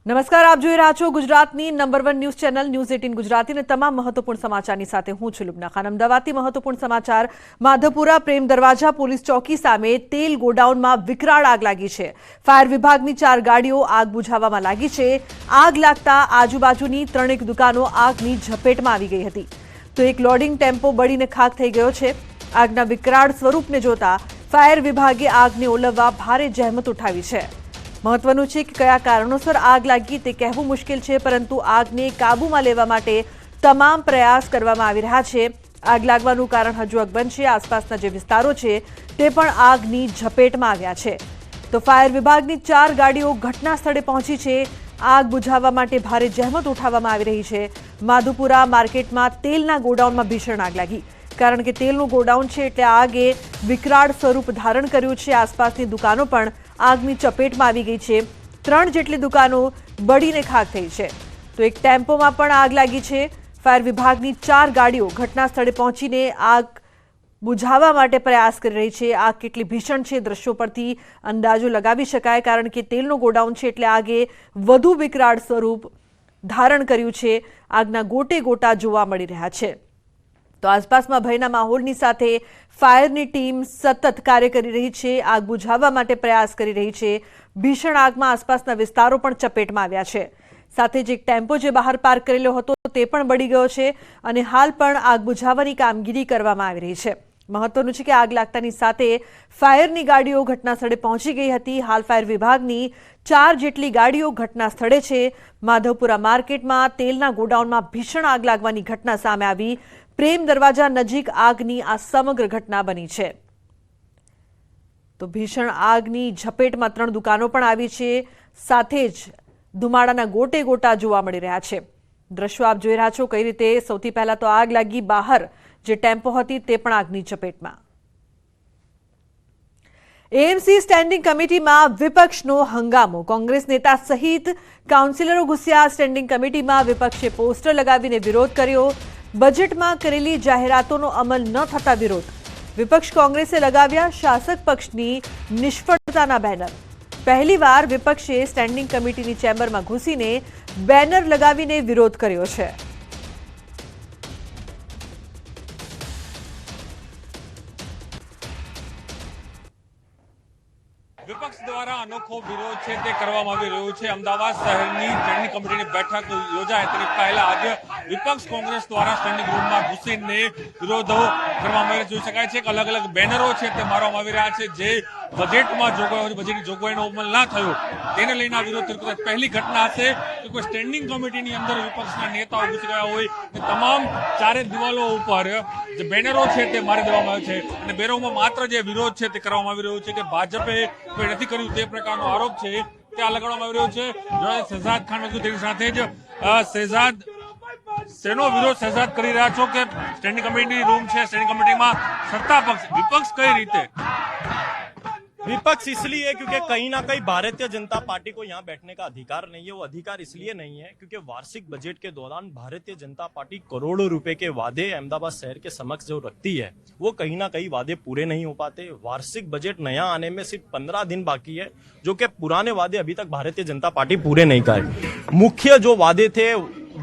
નમસ્કાર, આપ જોઈ રહ્યા છો ગુજરાતની number 1 news channel news 18 Gujarati અને તમામ મહત્વપૂર્ણ સમાચારની સાથે હું છું લુબના ખાન। અમદાવાદથી મહત્વપૂર્ણ સમાચાર। માધવપુરા પ્રેમ દરવાજા પોલીસ ચોકી સામે તેલ ગોડાઉનમાં વિકરાળ આગ લાગી છે। ફાયર વિભાગની 4 ગાડીઓ આગ બુઝાવવામાં લાગી છે। આગ લાગતા આજુબાજુની 3 દુકાનો આગની ઝપેટમાં આવી ગઈ હતી તો એક લોડિંગ ટેમ્પો બળીને ખાખ થઈ ગયો છે। આગના વિકરાળ સ્વરૂપને જોતા ફાયર વિભાગે આગને ઓલવવા ભારે જહેમત ઉઠાવી છે। મહત્વનું છે કે કયા કારણોસર આગ લાગી તે કહેવું મુશ્કેલ છે, પરંતુ આગને કાબૂમાં લેવા માટે તમામ પ્રયાસ કરવામાં આવી રહ્યા છે। આગ લાગવાનું કારણ હજુ અકબંધ છે। આસપાસના જે વિસ્તારો છે તે પણ આગની ઝપેટમાં આવ્યા છે તો ફાયર વિભાગની 4 ગાડીઓ ઘટના સ્થળે પહોંચી છે। આગ બુઝાવવા માટે ભારે જહેમત ઉઠાવવામાં આવી રહી છે। માધવપુરા માર્કેટમાં તેલના ગોડાઉનમાં ભીષણ આગ લાગી, કારણ કે તેલનું ગોડાઉન છે એટલે આગે વિકરાળ સ્વરૂપ ધારણ કર્યું છે। આસપાસની દુકાનો પણ આગની ચપેટમાં આવી ગઈ છે। 3 જેટલી દુકાનો બળીને ખાખ થઈ છે તો એક ટેમ્પોમાં પણ આગ લાગી છે। ફાયર વિભાગની 4 ગાડીઓ ઘટના સ્થળે પહોંચીને આગ બુઝાવવા માટે પ્રયાસ કરી રહી છે। આગ કેટલી ભીષણ છે દ્રશ્યો પરથી અંદાજો લગાવી શકાય, કારણ કે તેલનું ગોડાઉન છે એટલે આગે વધુ વિકરાળ સ્વરૂપ ધારણ કર્યું છે। આગના ગોટે ગોટા જોવા મળી રહ્યા છે તો આસપાસમાં ભયના માહોલની સાથે ફાયરની ટીમ સતત કાર્ય કરી રહી છે, આગ બુઝાવવા માટે પ્રયાસ કરી રહી છે। ભીષણ આગમાં આસપાસના વિસ્તારો પણ ચપેટમાં આવ્યા છે। સાથે જ એક ટેમ્પો જે બહાર પાર્ક કરેલો હતો તે પણ બળી ગયો છે અને હાલ પણ આગ બુઝાવવાની કામગીરી કરવામાં આવી રહી છે। મહત્વનું છે કે આગ લાગતાની સાથે ફાયરની ગાડીઓ ઘટના સ્થળે પહોંચી ગઈ હતી। હાલ ફાયર વિભાગની 4 જેટલી ગાડીઓ ઘટના સ્થળે છે। માધવપુરા માર્કેટમાં તેલના ગોડાઉનમાં ભીષણ આગ લાગવાની ઘટના સામે આવી। પ્રેમ દરવાજા નજીક આગની આ સમગ્ર ઘટના બની છે તો ભીષણ આગની ઝપેટમાં 3 દુકાનો પણ આવી છે। સાથે જ ધુમાડાના ગોટે ગોટા જોવા મળી રહ્યા છે। દ્રશ્યો આપ જોઈ રહ્યા છો કઈ રીતે સૌથી પહેલા તો આગ લાગી, બહાર જે ટેમ્પો હતી તે પણ આગની ચપેટમાં। એએમસી સ્ટેન્ડિંગ કમિટીમાં વિપક્ષનો હંગામો। કોંગ્રેસ નેતા સહિત કાઉન્સિલરો ઘૂસ્યા સ્ટેન્ડિંગ કમિટીમાં। વિપક્ષે પોસ્ટર લગાવીને વિરોધ કર્યો। બજેટમાં કરેલી જાહેરાતોનો અમલ ન થતા વિરોધ। વિપક્ષ કોંગ્રેસે લગાવ્યા શાસક પક્ષની નિષ્ફળતાના બેનર। પહેલીવાર વિપક્ષે સ્ટેન્ડિંગ કમિટીની ચેમ્બરમાં ઘૂસીને બેનર લગાવીને વિરોધ કર્યો છે। વિપક્ષ દ્વારા અનોખો વિરોધ છે તે કરવામાં આવી રહ્યો છે। અમદાવાદ શહેરની સ્ટેન્ડિંગ કમિટીની બેઠક યોજાય તેની પહેલા આજે વિપક્ષ કોંગ્રેસ દ્વારા સ્ટેન્ડિંગ રૂમમાં ઘૂસીને વિરોધો કરવામાં આવી જોઈ શકાય છે કે અલગ અલગ બેનરો છે તે મારવામાં આવી રહ્યા છે જે બજેટમાં જોગવાઈ બજેટની જોગવાઈનો અમલ ના થયો તેને લઈને આ વિરોધ થયો। પહેલી ઘટના હશે કે કોઈ સ્ટેન્ડિંગ કમિટીની અંદર વિપક્ષના નેતાઓ ઘૂસી ગયા હોય કે તમામ 4 દિવાલો ઉપર જે બેનરો છે તે મારી દેવામાં આવ્યો છે અને બેનરોમાં માત્ર જે વિરોધ છે તે કરવામાં આવી રહ્યો છે કે ભાજપે કોઈ નથી કર્યું તે પ્રકારનો આરોપ છે તે લગાડવામાં આવી રહ્યો છે। શહેજાદ ખાન તેની સાથે જ શહેજાદ શેનો વિરોધ શહેજાદ કરી રહ્યા છો કે સ્ટેન્ડિંગ કમિટી રૂમ છે, સ્ટેન્ડિંગ કમિટીમાં સત્તા પક્ષ વિપક્ષ કઈ રીતે? विपक्ष इसलिए क्योंकि कहीं ना कहीं भारतीय जनता पार्टी को यहाँ बैठने का अधिकार नहीं है। वो अधिकार इसलिए नहीं है क्योंकि वार्षिक बजट के दौरान भारतीय जनता पार्टी करोड़ों रुपए के वादे अहमदाबाद शहर के समक्ष जो रखती है वो कहीं ना कहीं वादे पूरे नहीं हो पाते। वार्षिक बजट नया आने में सिर्फ 15 दिन बाकी है, जो कि पुराने वादे अभी तक भारतीय जनता पार्टी पूरे नहीं करे। मुख्य जो वादे थे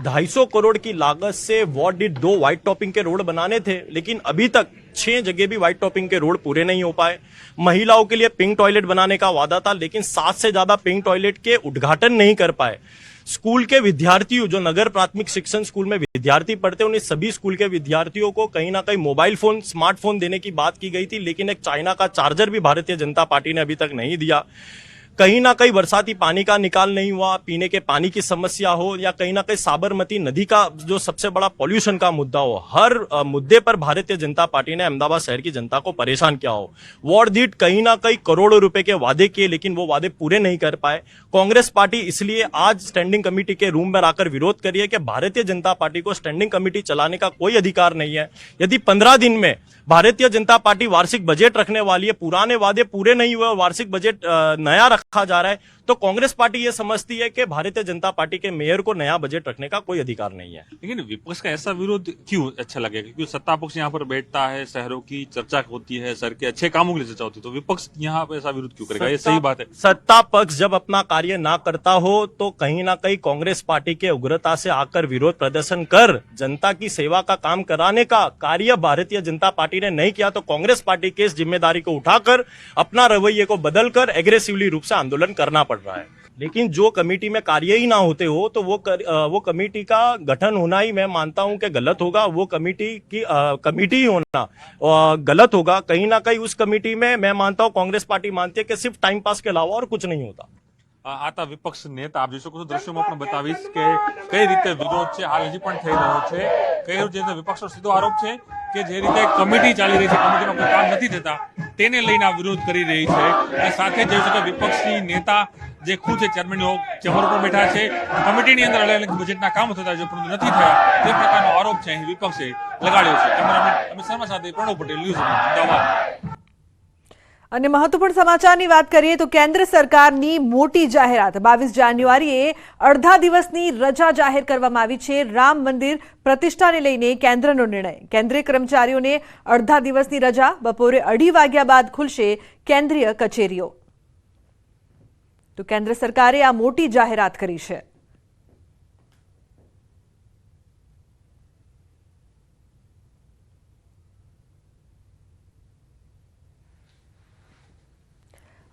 250 करोड़ की लागत से वॉट डिड 2 व्हाइट टॉपिंग के रोड बनाने थे, लेकिन अभी तक 6 जगह भी व्हाइट टॉपिंग के रोड पूरे नहीं हो पाए। महिलाओं के लिए पिंक टॉयलेट बनाने का वादा था, लेकिन 7 से ज्यादा पिंक टॉयलेट के उद्घाटन नहीं कर पाए। स्कूल के विद्यार्थियों जो नगर प्राथमिक शिक्षण स्कूल में विद्यार्थी पढ़ते हैं उन्हें सभी स्कूल के विद्यार्थियों को कहीं ना कहीं मोबाइल फोन स्मार्टफोन देने की बात की गई थी, लेकिन एक चाइना का चार्जर भी भारतीय जनता पार्टी ने अभी तक नहीं दिया। कहीं ना कहीं बरसाती पानी का निकाल नहीं हुआ, पीने के पानी की समस्या हो या कहीं ना कहीं साबरमती नदी का जो सबसे बड़ा पॉल्यूशन का मुद्दा हो, हर मुद्दे पर भारतीय जनता पार्टी ने अहमदाबाद शहर की जनता को परेशान किया हो। वार्ड दीठ कहीं ना कहीं करोड़ों रुपए के वादे किए, लेकिन वो वादे पूरे नहीं कर पाए। कांग्रेस पार्टी इसलिए आज स्टैंडिंग कमेटी के रूम में आकर विरोध करी है कि भारतीय जनता पार्टी को स्टैंडिंग कमेटी चलाने का कोई अधिकार नहीं है। यदि 15 दिन में भारतीय जनता पार्टी वार्षिक बजट रखने वाली है, पुराने वादे पूरे नहीं हुए और वार्षिक बजट नया रखा जा रहा है, तो तो कांग्रेस पार्टी ये समझती है कि भारतीय जनता पार्टी के मेयर को नया बजट रखने का कोई अधिकार नहीं है। लेकिन विपक्ष का ऐसा विरोध क्यों अच्छा लगेगा? क्योंकि सत्ता पक्ष यहाँ पर बैठता है, शहरों की चर्चा होती है, शहर के अच्छे कामों के लिए चर्चा होती है, तो विपक्ष यहाँ पर ऐसा विरोध क्यों करेगा? ये सही बात है। सत्ता पक्ष जब अपना कार्य ना करता हो तो कहीं ना कहीं कांग्रेस पार्टी के उग्रता से आकर विरोध प्रदर्शन कर जनता की सेवा का काम कराने का कार्य भारतीय जनता पार्टी ने नहीं किया तो कांग्रेस पार्टी की इस जिम्मेदारी को उठाकर अपना रवैये को बदलकर एग्रेसिवली रूप से आंदोलन करना पड़ रहा है। लेकिन जो कमेटी में कार्य ही ना होते हो तो वो कमेटी का गठन होना ही मैं मानता हूं कि गलत होगा। वो कमेटी ही होना गलत होगा। कहीं ना कहीं उस कमेटी में मैं मानता हूं कांग्रेस पार्टी मानती है कि सिर्फ टाइम पास के अलावा और कुछ नहीं होता। આતા વિપક્ષ નેતા આપ જોઈ શકો છો દ્રશ્યોમાં પણ બતાવીશ કે કઈ રીતે વિરોધ છે હાલ હજી પણ થઈ રહ્યો છે। કઈ રીતે વિપક્ષનો સીધો આરોપ છે કે જે રીતે કમિટી ચાલી રહી છે, કમિટીમાં કોઈ કામ નથી થતા તેને લઈને આ વિરોધ કરી રહી છે। અને સાથે જોઈ શકો વિપક્ષી નેતા જે ખુદ છે ચેરમેન ચેમ્બર ઉપર બેઠા છે, કમિટીની અંદર અલગ અલગ બજેટના કામ થતા છે પરંતુ નથી થયા તે પ્રકારનો આરોપ છે અહીં વિપક્ષે લગાડ્યો છે। કેમેરામેન અમિત શર્મા સાથે પ્રણવ પટેલ, ન્યૂઝ અમદાવાદ। અને મહત્વપૂર્ણ સમાચારની વાત કરીએ તો કેન્દ્ર સરકારની મોટી જાહેરાત 22 જાન્યુઆરીએ અડધા દિવસની રજા જાહેર કરવામાં આવી છે। રામ મંદિર પ્રતિષ્ઠાને લઈને કેન્દ્રનો નિર્ણય। કેન્દ્રીય કર્મચારીઓને અડધા દિવસની રજા, બપોરે 2:30 વાગ્યા બાદ ખુલશે કેન્દ્રીય કચેરીઓ। તો કેન્દ્ર સરકારે આ મોટી જાહેરાત કરી છે।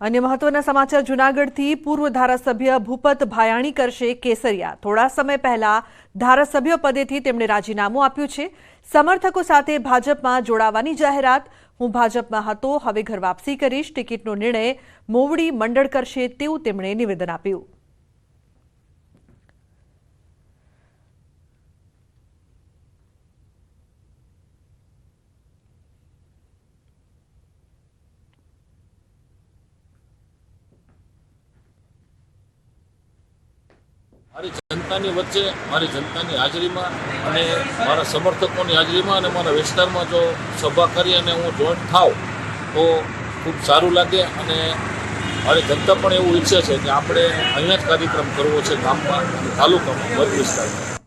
अन्य महत्वना समाचार जूनागढ़थी पूर्व धारासभ्य भूपत भायाणी करशे केसरिया। थोड़ा समय पहला धारासभ्य पदेथी तेमणे राजीनामું આપ્યું છે। समर्थको साथे भाजपમાં જોડાવાની જાહેરાત। હું ભાજપમાં હતો, હવે ઘર વાપસી કરીશ। ટિકિટનો નિર્ણય મોવડી મંડળ કરશે તેવું તેમણે નિવેદન આપ્યું। મારી જનતાની વચ્ચે, મારી જનતાની હાજરીમાં અને મારા સમર્થકોની હાજરીમાં અને મારા વિસ્તારમાં જો સભા કરી અને હું જોઈન્ટ થાવ તો ખૂબ સારું લાગે અને મારી જનતા પણ એવું ઈચ્છે છે કે આપણે અહીંયા જ કાર્યક્રમ કરવો છે ગામમાં, તાલુકામાં, મત વિસ્તારમાં।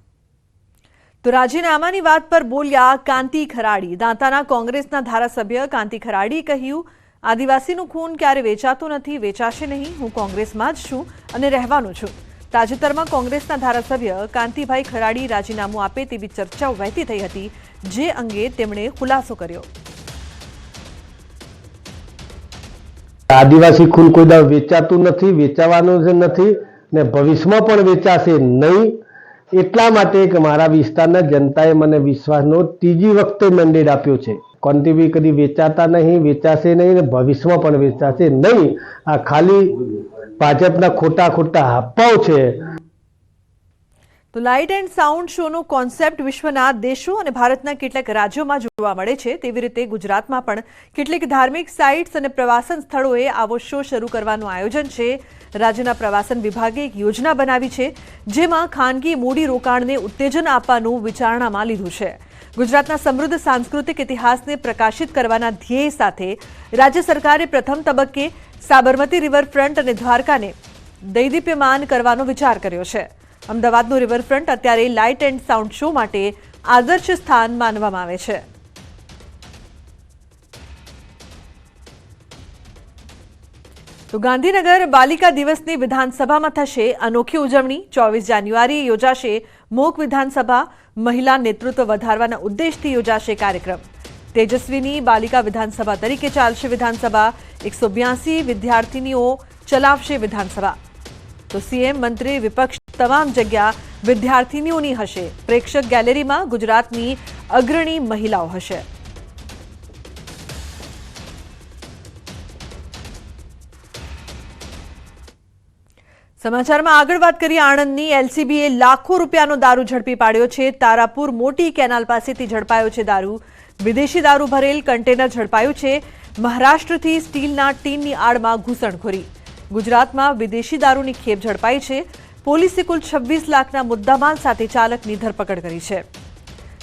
તો રાજીનામાની વાત પર બોલ્યા કાંતિ ખરાડી। દાંતાના કોંગ્રેસના ધારાસભ્ય કાંતિ ખરાડીએ કહ્યું, આદિવાસીનું ખૂન ક્યારે વેચાતું નથી, વેચાશે નહીં। હું કોંગ્રેસમાં જ છું અને રહેવાનું છું। તાજેતરમાં કોંગ્રેસના ધારાસભ્ય કાંતિભાઈ ખરાડી રાજીનામું આપે તેવી ચર્ચાઓ વહેતી થઈ હતી, જે અંગે તેમણે ખુલાસો કર્યો। આદિવાસી ખૂન કોઈ દાવ વેચાતું નથી, વેચાવાનું જ નથી ને ભવિષ્યમાં પણ વેચાશે નહીં। એટલા માટે કે મારા વિસ્તારના જનતાએ મને વિશ્વાસનો ત્રીજી વખતે મેન્ડેટ આપ્યો છે। કોન્ટીવી કદી વેચાતા નહીં, વેચાશે નહીં ને ભવિષ્યમાં પણ વેચાશે નહીં। આ ખાલી ભાજપના ખોટા અફવાઓ છે। તો લાઇટ એન્ડ સાઉન્ડ શોનો કોન્સેપ્ટ વિશ્વના દેશો અને ભારતના કેટલાક રાજ્યોમાં જોવા મળે છે, તેવી રીતે ગુજરાતમાં પણ કેટલીક ધાર્મિક સાઇટ્સ અને પ્રવાસન સ્થળોએ આવો શો શરૂ કરવાનું આયોજન છે। રાજ્યના પ્રવાસન વિભાગે એક યોજના બનાવી છે, જેમાં ખાનગી મૂડી રોકાણને ઉત્તેજન આપવાનું વિચારણામાં લીધું છે। ગુજરાતના સમૃદ્ધ સાંસ્કૃતિક ઇતિહાસને પ્રકાશિત કરવાના ધ્યેય સાથે રાજ્ય સરકારે પ્રથમ તબક્કે સાબરમતી રિવરફ્રન્ટ અને દ્વારકાને દૈદીપ્યમાન કરવાનો વિચાર કર્યો છે। અમદાવાદનું રિવરફ્રન્ટ અત્યારે લાઇટ એન્ડ સાઉન્ડ શો માટે આદર્શ સ્થાન માનવામાં આવે છે। તો ગાંધીનગર બાલિકા દિવસની વિધાનસભામાં થશે અનોખી ઉજવણી। 24 જાન્યુઆરીએ યોજાશે મોક વિધાનસભા। મહિલા નેતૃત્વ વધારવાના ઉદ્દેશથી યોજાશે કાર્યક્રમ। તેજસ્વીની બાલિકા વિધાનસભા તરીકે ચાલશે વિધાનસભા। 182 વિદ્યાર્થીનીઓ ચલાવશે વિધાનસભા। તો સીએમ, મંત્રી, વિપક્ષ તમામ જગ્યા વિદ્યાર્થીનીઓની હશે। પ્રેક્ષક ગેલેરીમાં ગુજરાતની અગ્રણી મહિલાઓ હશે। સમાચારમાં આગળ વાત કરીએ આણંદની। એલસીબીએ લાખો રૂપિયાનો દારૂ ઝડપી પાડ્યો છે। તારાપુર મોટી કેનાલ પાસેથી ઝડપાયો છે દારૂ। વિદેશી દારૂ ભરેલ કન્ટેનર ઝડપાયું છે। મહારાષ્ટ્રથી સ્ટીલના ટીનની આડમાં ઘૂસણખોરી। ગુજરાતમાં વિદેશી દારૂની ખેપ ઝડપાઈ છે। પોલીસે કુલ 26 લાખના મુદ્દામાલ સાથે ચાલકની ધરપકડ કરી છે।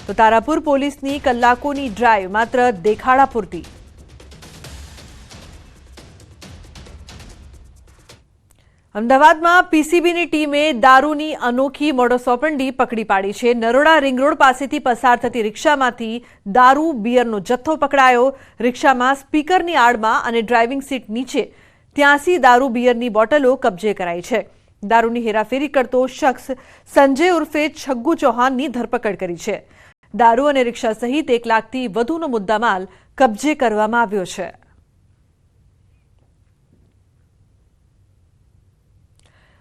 તો તારાપુર પોલીસની કલાકોની ડ્રાઈવ માત્ર દેખાડા પૂરતી। અમદાવાદમાં પીસીબીની ટીમે દારૂની અનોખી મોડસ ઓપરેન્ડી પકડી પાડી છે. નરોડા રિંગ રોડ પાસેથી પસાર થતી રિક્ષામાંથી દારૂ બિયરનો જથ્થો પકડાયો. રિક્ષામાં સ્પીકરની આડમાં અને ડ્રાઇવિંગ સીટ નીચે 83 દારૂ બિયરની બોટલો કબજે કરાઈ છે. દારૂની હેરાફેરી કરતો શખ્સ સંજય ઉર્ફે છગ્ગુ ચૌહાણની ધરપકડ કરી છે. દારૂ અને રિક્ષા સહિત 1 લાખથી વધુનો મુદ્દામાલ કબજે કરવામાં આવ્યો છે.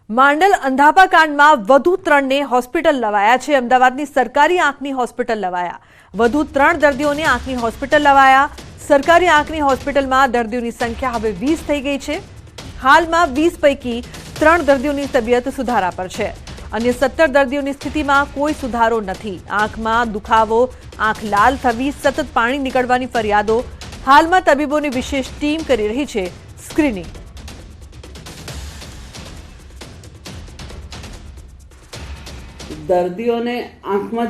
માંડલ અંધાપા કાંડમાં વધુ 3ને હોસ્પિટલ લવાયા છે. અમદાવાદની સરકારી આંખની હોસ્પિટલ લવાયા. વધુ 3 દર્દીઓને આંખની હોસ્પિટલ લવાયા. સરકારી આંખની હોસ્પિટલમાં દર્દીઓની સંખ્યા હવે 20 થઈ ગઈ છે. હાલમાં 20 પૈકી 3 દર્દીઓની તબિયત સુધારા પર છે. અન્ય 17 દર્દીઓની સ્થિતિમાં કોઈ સુધારો નથી. આંખમાં દુખાવો, આંખ લાલ થવી, સતત પાણી નીકળવાની ફરિયાદો. હાલમાં તબીબોની વિશેષ ટીમ કરી રહી છે સ્ક્રીનિંગ. દર્દીઓને આંખમાં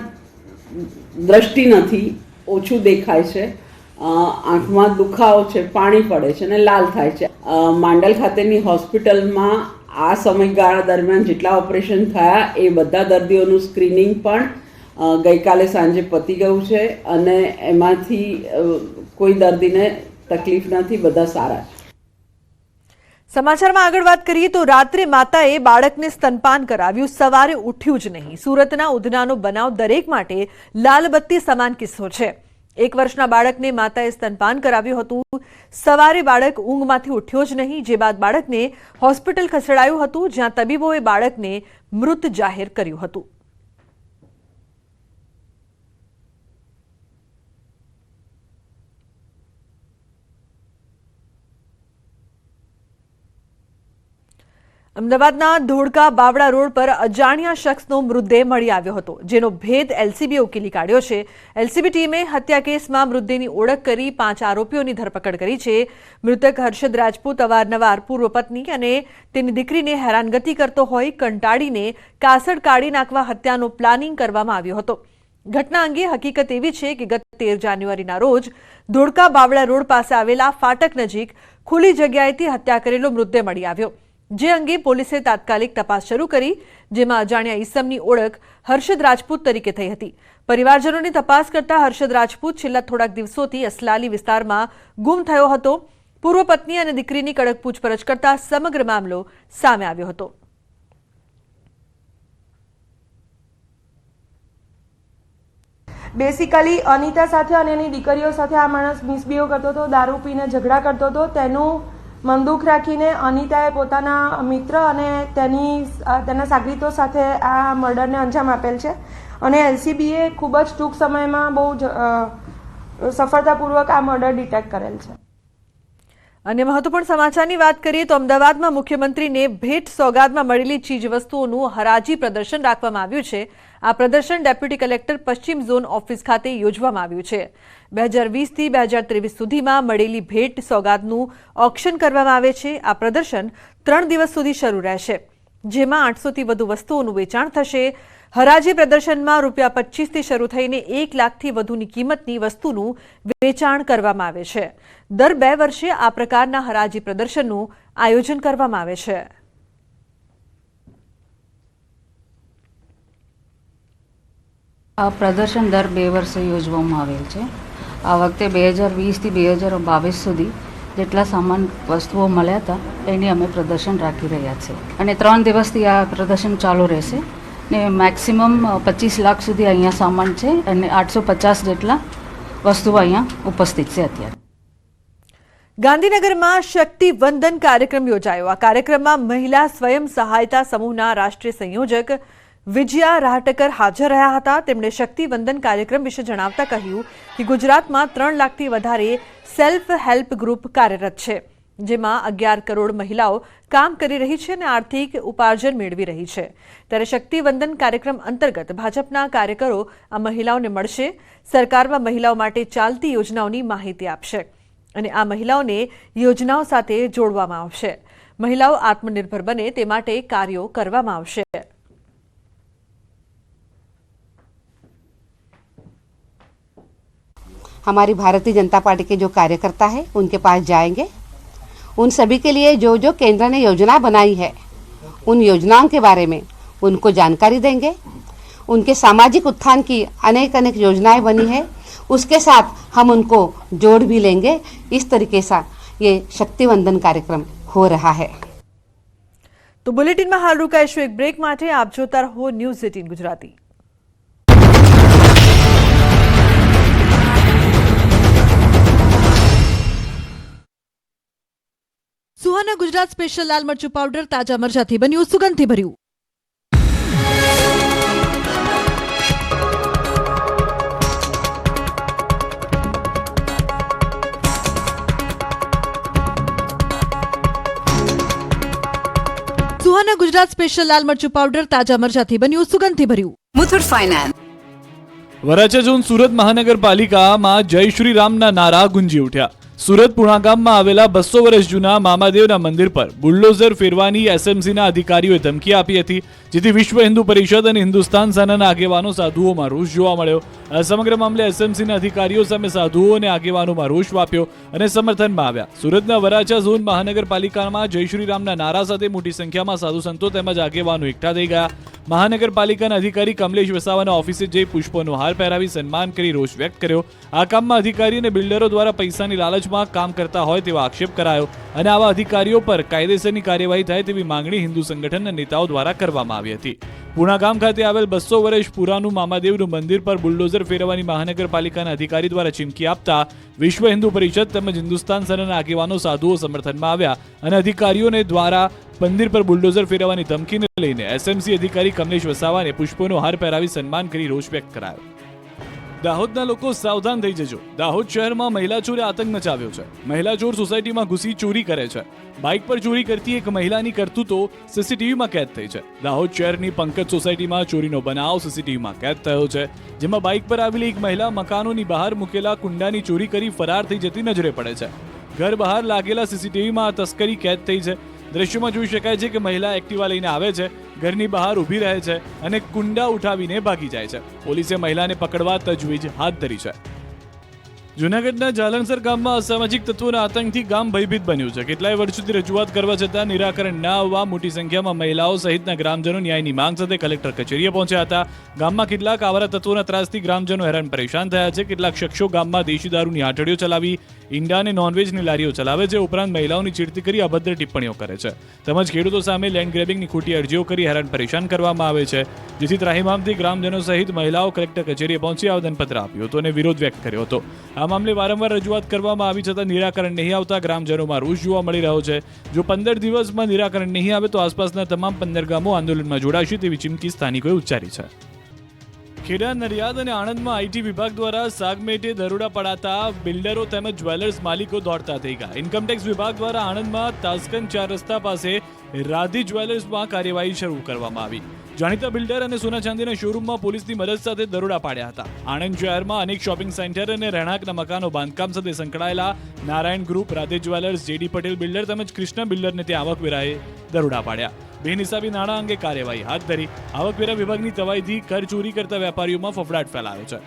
દ્રષ્ટિ નથી, ઓછું દેખાય છે, આંખમાં દુખાવો છે, પાણી પડે છે અને લાલ થાય છે. માંડલ ખાતેની હોસ્પિટલમાં આ સમયગાળા દરમિયાન જેટલા ઓપરેશન થયા એ બધા દર્દીઓનું સ્ક્રીનિંગ પણ ગઈકાલે સાંજે પતી ગયું છે અને એમાંથી કોઈ દર્દીને તકલીફ નથી, બધા સારા છે. સમાચારમાં આગળ વાત કરીએ તો રાત્રે માતાએ બાળકને સ્તનપાન કરાવ્યું, સવારે ઉઠ્યું જ નહીં. સુરતના ઉધનાનો બનાવ દરેક માટે લાલબત્તી સમાન કિસ્સો છે. 1 વર્ષના બાળકને માતાએ સ્તનપાન કરાવ્યું હતું. સવારે બાળક ઊંઘમાંથી ઉઠ્યો જ નહીં, જે બાદ બાળકને હોસ્પિટલ ખસેડાયું હતું, જ્યાં તબીબોએ બાળકને મૃત જાહેર કર્યું હતું. અમદાવાદના ધોળકા બાવળા રોડ પર અજાણ્યા શખ્સનો મૃતદેહ મળી આવ્યો હતો, જેનો ભેદ એલસીબીએ ઉકેલી કાઢ્યો છે. એલસીબી ટીમે હત્યા કેસમાં મૃતદેહની ઓળખ કરી 5 આરોપીઓની ધરપકડ કરી છે. મૃતક હર્ષદ રાજપૂત અવારનવાર પૂર્વ પત્ની અને તેની દીકરીને હેરાનગતિ કરતો હોય કંટાળીને કાસડ કાઢી નાખવા હત્યાનો પ્લાનિંગ કરવામાં આવ્યો હતો. ઘટના અંગે હકીકત એવી છે કે ગત 13 જાન્યુઆરીના રોજ ધોળકા બાવળા રોડ પાસે આવેલા ફાટક નજીક ખુલ્લી જગ્યાએથી હત્યા કરેલો મૃતદેહ મળી આવ્યો, જે અંગે પોલીસે તાત્કાલિક તપાસ શરૂ કરી, જેમાં અજાણ્યા ઈસમની ઓળખ હર્ષદ રાજપૂત તરીકે થઈ હતી. પરિવારજનોની તપાસ કરતા હર્ષદ રાજપૂત છેલ્લા થોડાક દિવસોથી અસલાલી વિસ્તારમાં ગુમ થયો હતો. પૂર્વ પત્ની અને દીકરીની કડક પૂછપરછ કરતા સમગ્ર મામલો સામે આવ્યો હતો. બેસિકલી અનિતા સાથે અને એની દીકરીઓ સાથે આ માણસ મિસબિહેવ કરતો હતો, દારૂ પીને ઝઘડા કરતો હતો. તેનું મંદુક રાખીને અનિતાએ પોતાના મિત્ર અને તેના સાગરીતો સાથે આ મર્ડરને અંજામ આપેલ છે અને એલસીબીએ ખૂબ જ ટૂંક સમયમાં બહુ સફળતાપૂર્વક આ મર્ડર ડિટેક્ટ કરેલ છે. અન્ય મહત્વપૂર્ણ સમાચારની વાત કરીએ તો અમદાવાદમાં મુખ્યમંત્રીને ભેટ સોગાદમાં મળેલી ચીજવસ્તુઓનું હરાજી પ્રદર્શન રાખવામાં આવ્યું છે. આ પ્રદર્શન ડેપ્યુટી કલેક્ટર પશ્ચિમ ઝોન ઓફિસ ખાતે યોજવામાં આવ્યું છે. 2020થી 2023 સુધીમાં મળેલી ભેટ સોગાદનું ઓક્શન કરવામાં આવે છે. આ પ્રદર્શન 3 દિવસ સુધી શરૂ રહેશે, જેમાં 800થી વધુ વસ્તુઓનું વેચાણ થશે. હરાજી પ્રદર્શનમાં ₹25થી શરૂ થઈને 1 લાખથી વધુની કિંમતની વસ્તુનું વેચાણ કરવામાં આવે છે. દર 2 વર્ષે આ પ્રકારના હરાજી પ્રદર્શનનું આયોજન કરવામાં આવે છે. આ પ્રદર્શન દર 2 વર્ષે યોજવામાં આવેલ છે. આ વખતે 2020થી 2022 સુધી જેટલા સામાન વસ્તુઓ મળ્યા હતા એની અમે પ્રદર્શન રાખી રહ્યા છે અને 3 દિવસથી આ પ્રદર્શન ચાલુ રહેશે ને મેક્સિમમ 25 લાખ સુધી અહીંયા સામાન છે અને 850 જેટલા વસ્તુઓ અહીંયા ઉપસ્થિત છે અત્યારે. ગાંધીનગરમાં શક્તિ વંદન કાર્યક્રમ યોજાયો. આ કાર્યક્રમમાં મહિલા સ્વયં સહાયતા સમૂહના રાષ્ટ્રીય સંયોજક વિજયા રાહટકર હાજર રહ્યા હતા. તેમણે શક્તિ વંદન કાર્યક્રમ વિશે જણાવતા કહ્યું કે ગુજરાતમાં 3 લાખથી વધારે સેલ્ફ હેલ્પ ગ્રુપ કાર્યરત છે, જેમાં 11 કરોડ મહિલાઓ કામ કરી રહી છે અને આર્થિક ઉપાર્જન મેળવી રહી છે. ત્યારે શક્તિ વંદન કાર્યક્રમ અંતર્ગત ભાજપના કાર્યકરો આ મહિલાઓને મળશે, સરકારમાં મહિલાઓ માટે ચાલતી યોજનાઓની માહિતી આપશે અને આ મહિલાઓને યોજનાઓ સાથે જોડવામાં આવશે. મહિલાઓ આત્મનિર્ભર બને તે માટે કાર્યો કરવામાં આવશે. हमारी भारतीय जनता पार्टी के जो कार्यकर्ता है उनके पास जाएंगे, उन सभी के लिए जो जो केंद्र ने योजना बनाई है उन योजनाओं के बारे में उनको जानकारी देंगे। उनके सामाजिक उत्थान की अनेक अनेक योजनाएं बनी है, उसके साथ हम उनको जोड़ भी लेंगे। इस तरीके से ये शक्तिवंदन कार्यक्रम हो रहा है। તો બુલેટિનમાં હાલ રોકાઈશું એક બ્રેક માટે। આપ જોતા રહો ન્યૂઝ 18 ગુજરાતી। સુહાના ગુજરાત સ્પેશિયલ લાલ મરચું પાવડર તાજા મરચાથી બન્યું, સુગંધથી ભર્યું। સુહાના ગુજરાત સ્પેશિયલ લાલ મરચું પાવડર તાજા મરચાથી બન્યું, સુગંધથી ભર્યું। મુથુટ ફાઇનાન્સ। વરાછા ઝોન સુરત મહાનગરપાલિકામાં જય શ્રી રામના નારા ગુંજી ઉઠ્યા। સુરત પુણા ગામમાં આવેલા 200 વર્ષ જૂના મામાદેવના મંદિર પર બુલડોઝર ફેરવાની એસએમસીના અધિકારીઓએ ધમકી આપી હતી, જેથી વિશ્વ હિન્દુ પરિષદ અને હિન્દુસ્તાન સેનાના આગેવાનો સાધુઓમાં રોષ જોવા મળ્યો। આ સમગ્ર મામલે એસએમસીના અધિકારીઓ સામે સાધુઓ અને આગેવાનોમાં રોષ વાપ્યો અને સમર્થનમાં આવ્યા। સુરતના વરાછા ઝોન મહાનગરપાલિકામાં જય શ્રી રામના નારા સાથે મોટી સંખ્યામાં સાધુ સંતો તેમજ આગેવાનો એકઠા થઈ ગયા। મહાનગરપાલિકાના અધિકારી કમલેશ વસાવાના ઓફિસે જઈ પુષ્પોનો હાર પહેરાવી સન્માન કરી રોષ વ્યક્ત કર્યો। આ કામમાં અધિકારી અને બિલ્ડરો દ્વારા પૈસાની લાલચમાં કામ કરતા હોય તેવો આક્ષેપ કરાયો અને આવા અધિકારીઓ પર કાયદેસરની કાર્યવાહી થાય તેવી માંગણી હિન્દુ સંગઠનના નેતાઓ દ્વારા કરવામાં આવી હતી। પુણા ગામ ખાતે આવેલ 200 વર્ષ પુરાનું મામાદેવનું મંદિર પર બુલડોઝર ફેરવવાની મહાનગરપાલિકાના અધિકારી દ્વારા ચીમકી આપતા વિશ્વ હિન્દુ પરિષદ તેમજ હિન્દુસ્તાન સેનાના આગેવાનો સાધુઓ સમર્થનમાં આવ્યા અને અધિકારીઓને દ્વારા મંદિર પર બુલડોઝર ફેરવવાની ધમકીને લઈને એસએમસી અધિકારી કમલેશ વસાવાને પુષ્પોનો હાર પહેરાવી સન્માન કરી રોષ વ્યક્ત કરાયો। દાહોદના લોકો સાવધાન થઈ જજો। દાહોદ શહેરમાં મહિલા ચોરે આતંક મચાવ્યો છે। મહિલા ચોર સોસાયટીમાં ઘૂસી ચોરી કરે છે। બાઇક પર ચોરી કરતી એક મહિલાની કરતૂતો સીસીટીવીમાં કેદ થઈ છે। દાહોદ શહેરની પંકજ સોસાયટીમાં ચોરીનો બનાવ સીસીટીવીમાં કેદ થયો છે, જેમાં બાઇક પર આવેલી એક મહિલા મકાનોની બહાર મૂકેલા કુંડાની ચોરી કરી ફરાર થઈ જતી નજરે પડે છે। ઘર બહાર લાગેલા સીસીટીવીમાં આ તસ્કરી કેદ થઈ છે। દ્રશ્યોમાં જોઈ શકાય છે કે મહિલા એક્ટિવા લઈને આવે છે, ઘરની બહાર ઊભી રહે છે અને કુંડા ઉઠાવીને ભાગી જાય છે। પોલીસે મહિલાને પકડવા તજવીજ હાથ ધરી છે। જૂનાગઢના જાલણસર ગામમાં અસામાજિક તત્વોના આતંકથી ગામ ભયભીત બન્યું છે। કેટલાય વર્ષોથી રજૂઆત કરવા છતાં નિરાકરણ ન આવવા મોટી સંખ્યામાં મહિલાઓ સહિતના ગ્રામજનો ન્યાયની માંગ સાથે કલેક્ટર કચેરીએ પહોંચ્યા હતા। ગામમાં કેટલાક આવારા તત્વોના ત્રાસથી ગ્રામજનો હેરાન પરેશાન થયા છે। કેટલાક શખ્સો ગામમાં દેશી દારૂની હાટડીઓ ચલાવી ઈંડા અને નોનવેજની લારીઓ ચલાવે છે, ઉપરાંત મહિલાઓની ચીડતી કરી અભદ્ર ટિપ્પણીઓ કરે છે તેમજ ખેડૂતો સામે લેન્ડ ગ્રેબિંગની ખોટી અરજીઓ કરી હેરાન પરેશાન કરવામાં આવે છે, જેથી ત્રાહિમામથી ગ્રામજનો સહિત મહિલાઓ કલેક્ટર કચેરીએ પહોંચી આવેદનપત્ર આપ્યું હતું અને વિરોધ વ્યક્ત કર્યો હતો। આ મામલે વારંવાર રજૂઆત કરવામાં આવી છતાં નિરાકરણ નહીં આવતા ગ્રામજનોમાં રોષ જોવા મળી રહ્યો છે। જો 15 દિવસમાં નિરાકરણ નહીં આવે તો આસપાસના તમામ 15 ગામો આંદોલનમાં જોડાશે તેવી ચીમકી સ્થાનિકોએ ઉચ્ચારી છે। ખેડા, નડિયાદ અને આણંદમાં આઈટી વિભાગ દ્વારા સાગમેટે દરોડા પડાતા બિલ્ડરો તેમજ જ્વેલર્સ માલિકો દોડતા થઈ ગયા। ઇન્કમટેક્સ વિભાગ દ્વારા આણંદમાં તાસ્કન 4 રસ્તા પાસે રાધી જ્વેલર્સમાં કાર્યવાહી શરૂ કરવામાં આવી। જાણીતા બિલ્ડર અને સોના ચાંદીના શોરૂમમાં પોલીસની મદદ સાથે દરોડા પાડ્યા હતા। આણંદ શહેરમાં અનેક શોપિંગ સેન્ટર અને રહેણાંકના મકાનો બાંધકામ સાથે સંકળાયેલા Narayan group, Radhe jewellers, JD Patel builder તેમજ કૃષ્ણ બિલ્ડરને ત્યાં આવકવેરાએ દરોડા પાડ્યા। બેનિસાબી નાણાં અંગે કાર્યવાહી હાથ ધરી। આવકવેરા વિભાગની તવાઈથી કર ચોરી કરતા વેપારીઓમાં ફફડાટ ફેલાયો છે।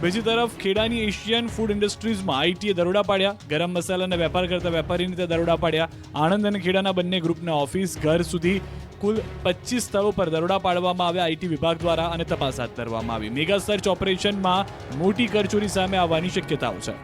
બીજી તરફ ખેડાની એશિયન ફૂડ ઇન્ડસ્ટ્રીઝમાં આઈટીએ દરોડા પાડ્યા। ગરમ મસાલાના વેપાર કરતા વેપારીને ત્યાં દરોડા પાડ્યા। આણંદ અને ખેડાના બંને ગ્રુપના ઓફિસ, ઘર સુધી કુલ 25 સ્થળો પર દરોડા પાડવામાં આવ્યા આઈટી વિભાગ દ્વારા અને તપાસ હાથ ધરવામાં આવી। મેગા સર્ચ ઓપરેશનમાં મોટી કરચોરી સામે આવવાની શક્યતાઓ છે।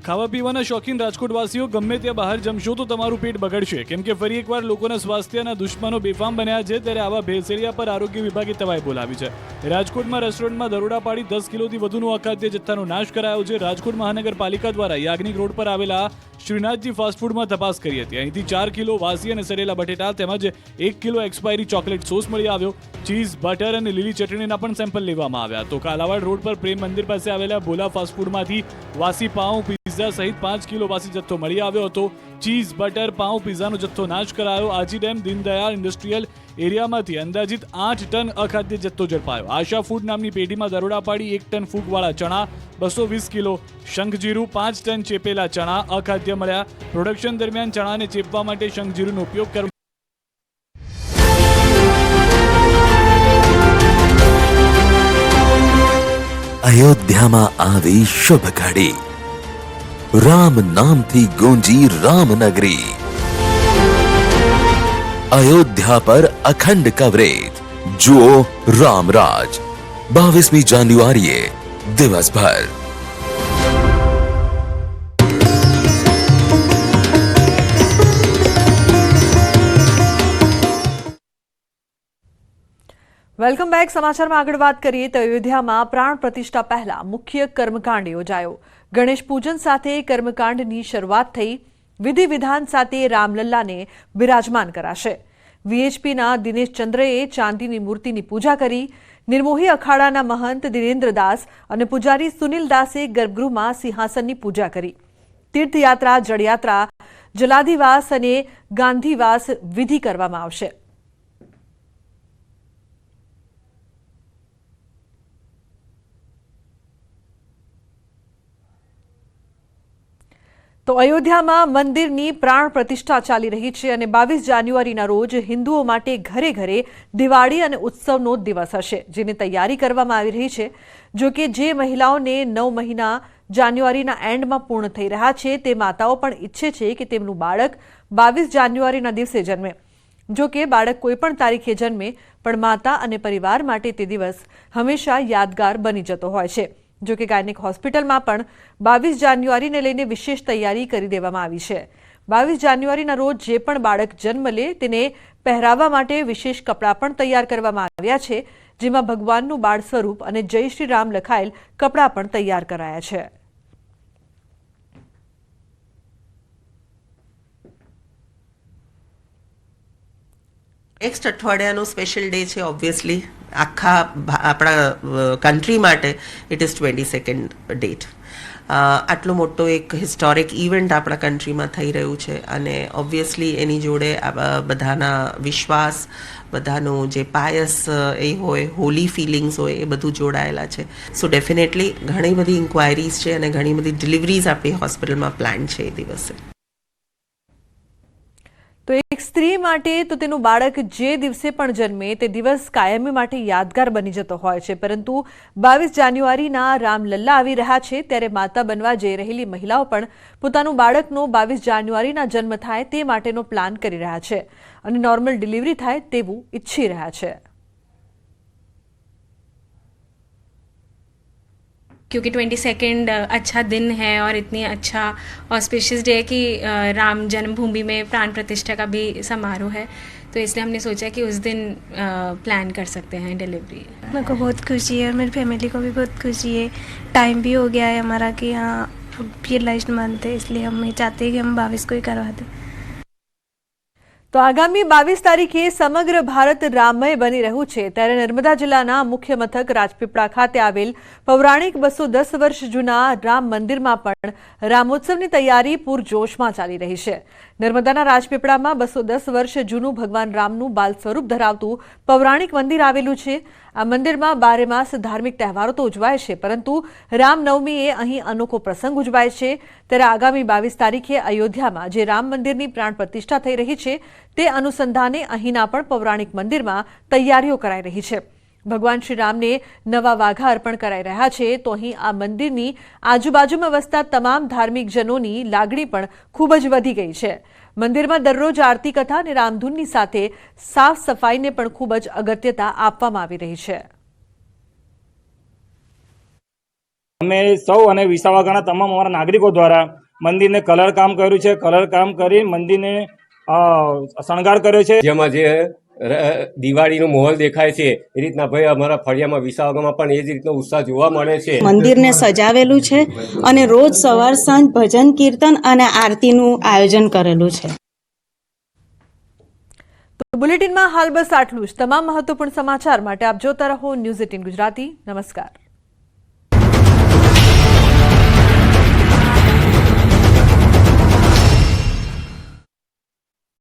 ખાવા પીવાના શોખીન રાજકોટવાસીઓ ગમે ત્યાં બહાર જમશો તો તમારું પેટ બગડશે, કેમ કે ફરી એકવાર લોકોના સ્વાસ્થ્યના દુશ્મનો બેફામ બન્યા છે। ત્યારે આવા ભેળસેળિયા પર આરોગ્ય વિભાગે તવાઈ બોલાવી છે। રાજકોટમાં રેસ્ટોરન્ટમાં દરોડા પાડી 10 કિલોથી વધુનો અખાદ્ય જથ્થાનો નાશ કરાયો છે। રાજકોટ મહાનગરપાલિકા દ્વારા યાજ્ઞિક રોડ પર આવેલા શ્રીનાથજી ફાસ્ટફૂડમાં તપાસ કરી હતી। અહીંથી 4 કિલો વાસી અને સડેલા બટેટા તેમજ 1 કિલો એક્સપાયરી ચોકલેટ સોસ મળી આવ્યો। ચીઝ, બટર અને લીલી ચટણીના પણ સેમ્પલ લેવામાં આવ્યા। તો કાલાવાડ રોડ પર પ્રેમ મંદિર પાસે આવેલા ભોલા ફાસ્ટફૂડમાંથી વાસી પાઉં, પિઝા સહિત 5 કિલો વાસી જથ્થો મળી આવ્યો હતો। ચીઝ, બટર, પાઉં, પિઝાનો જથ્થો નાશ કરાયો। આજી ડેમ દીનદયાળ ઇન્ડસ્ટ્રીયલ એરિયામાંથી અંદાજિત 8 ટન અખાદ્ય જથ્થો ઝડપાયો। આશા ફૂડ નામની પેઢીમાં દરોડા પાડી 1 ટન ફૂગવાળા ચણા, 220 કિલો શંખજીરું, 5 ટન ચેપેલા ચણા અખાદ્ય મળ્યા। પ્રોડક્શન દરમિયાન ચણાને ચેપવા માટે શંખજીરુંનો ઉપયોગ કરવામાં અયોધ્યામાં આવી શુભ ઘડી, રામ નામથી ગુંજી રામનગરી। अयोध्या पर अखंड कवरेज। जुओ रामराज 22મી જાન્યુઆરીએ દિવસભર। Welcome back. સમાચારમાં આગળ વાત કરીએ તો અયોધ્યામાં પ્રાણ પ્રતિષ્ઠા પહેલા મુખ્ય કર્મકાંડ યોજાયો। ગણેશ પૂજન સાથે કર્મકાંડની શરૂઆત થઈ। વિધિ વિધાન સાથે રામલલ્લાને બિરાજમાન કરાશે। વીએચપીના દિનેશ ચંદ્રએ ચાંદીની મૂર્તિની પૂજા કરી। નિર્મોહી અખાડાના મહંત દિનેન્દ્રદાસ અને પૂજારી સુનિલ દાસે ગર્ભગૃહમાં સિંહાસનની પૂજા કરી। તીર્થયાત્રા, જળયાત્રા, જલાધિવાસ અને ગાંધીવાસ વિધિ કરવામાં આવશે। તો અયોધ્યામાં મંદિરની પ્રાણ પ્રતિષ્ઠા ચાલી રહી છે અને 22 જાન્યુઆરીના રોજ હિન્દુઓ માટે ઘરે ઘરે દિવાળી અને ઉત્સવનો દિવસ હશે, જેની તૈયારી કરવામાં આવી રહી છે। જો કે જે મહિલાઓને 9 મહિના જાન્યુઆરીના એન્ડમાં પૂર્ણ થઈ રહ્યા છે તે માતાઓ પણ ઈચ્છે છે કે તેમનું બાળક 22 જાન્યુઆરીના દિવસે જન્મે। જો કે બાળક કોઈપણ તારીખે જન્મે પણ માતા અને પરિવાર માટે તે દિવસ હંમેશા યાદગાર બની જતો હોય છે। જો કે ગાયનેક હોસ્પિટલમાં પણ 22 જાન્યુઆરીને લઈને વિશેષ તૈયારી કરી દેવામાં આવી છે। 22 જાન્યુઆરીના રોજ જે પણ બાળક જન્મ લે તેને પહેરાવવા માટે વિશેષ કપડાં પણ તૈયાર કરવામાં આવ્યા છે, જેમાં ભગવાનનું બાળ સ્વરૂપ અને જય શ્રી રામ લખાયેલ કપડાં પણ તૈયાર કરાયા છે। નેક્સ્ટ અઠવાડિયાનો સ્પેશિયલ ડે છે ઓબ્વિયસલી આખા આપણા કન્ટ્રી માટે ઇટ ઇઝ 22nd ડેટ। આટલો મોટો એક હિસ્ટોરિક ઇવેન્ટ આપણા કન્ટ્રીમાં થઈ રહ્યું છે અને ઓબ્વિયસલી એની જોડે બધાના વિશ્વાસ, બધાનું જે પાયસ એ હોય, હોલી ફિલિંગ્સ હોય, એ બધું જોડાયેલા છે। સો ડેફિનેટલી ઘણી બધી ઇન્ક્વાયરીઝ છે અને ઘણી બધી ડિલિવરીઝ આપણી હોસ્પિટલમાં પ્લાન છે એ દિવસે। તો એક સ્ત્રી માટે તો તેનું બાળક જે દિવસે પણ જન્મે તે દિવસ કાયમી માટે યાદગાર બની જતો હોય છે, પરંતુ 22 જાન્યુઆરીના રામલલ્લા આવી રહ્યા છે ત્યારે માતા બનવા જઈ રહેલી મહિલાઓ પણ પોતાનું બાળકનો 22 જાન્યુઆરીના જન્મ થાય તે માટેનો પ્લાન કરી રહ્યા છે અને નોર્મલ ડિલિવરી થાય તેવું ઈચ્છી રહ્યા છે। क्योंकि 22nd अच्छा दिन है और इतनी अच्छा ऑस्पिशियस डे है कि राम जन्मभूमि में प्राण प्रतिष्ठा का भी समारोह है, तो इसलिए हमने सोचा कि उस दिन प्लान कर सकते हैं डिलीवरी। मेरे को बहुत खुशी है और मेरी फैमिली को भी बहुत खुशी है। टाइम भी हो गया है हमारा कि हाँ पीरियड मंथ है, इसलिए हम चाहते हैं कि हम 22 को ही करवा दें। તો આગામી 22 તારીખે સમગ્ર ભારત રામમય બની રહ્યું છે ત્યારે નર્મદા જિલ્લાના મુખ્ય મથક રાજપીપળા ખાતે આવેલ પૌરાણિક 210 વર્ષ જૂના રામ મંદિરમાં પણ રામોત્સવની તૈયારી પૂરજોશમાં ચાલી રહી છે। નર્મદાના રાજપીપળામાં 210 વર્ષ જૂનું ભગવાન રામનું બાલ સ્વરૂપ ધરાવતું પૌરાણિક મંદિર આવેલું છે। આ મંદિરમાં 12 માસ ધાર્મિક તહેવારો તો ઉજવાય છે, પરંતુ રામનવમીએ અહીં અનોખો પ્રસંગ ઉજવાય છે। ત્યારે આગામી 22 તારીખે અયોધ્યામાં જે રામ મંદિરની પ્રાણ પ્રતિષ્ઠા થઈ રહી છે તે અનુસંધાને અહીંના પણ પૌરાણિક મંદિરમાં તૈયારીઓ કરાઈ રહી છે। ભગવાન શ્રી રામને નવા વાઘા અર્પણ કરાઈ રહ્યા છે, તો અહીં આ મંદિરની આજુબાજુમાં વસતા તમામ ધાર્મિકજનોની લાગણી પણ ખૂબ જ વધી ગઈ છે। મંદિરમાં દરરોજ આરતી કથા અને રામધૂનની સાથે સાફ સફાઈને પણ ખૂબ જ અગત્યતા આપવામાં આવી રહી છે। અમે સૌ અને વિસાવદરના તમામ અમારા નાગરિકો દ્વારા મંદિરને કલર કામ કર્યું છે। કલર કામ કરી મંદિરને શણગાર કર્યો છે, જેમાં જે દિવાળીનો માહોલ દેખાય છે એ રીતના ભાઈ અમારા ફળિયામાં વિસાવદરમાં પણ એ જ રીતનો ઉત્સાહ જોવા મળે છે। મંદિરને સજાવેલું છે અને રોજ સવાર સાંજ ભજન કીર્તન અને આરતીનું આયોજન કરેલું છે। તો બુલેટિનમાં હાલ બસ આટલું જ। તમામ મહત્વપૂર્ણ સમાચાર માટે આપ જોતા રહો ન્યૂઝ 18 ગુજરાતી। નમસ્કાર।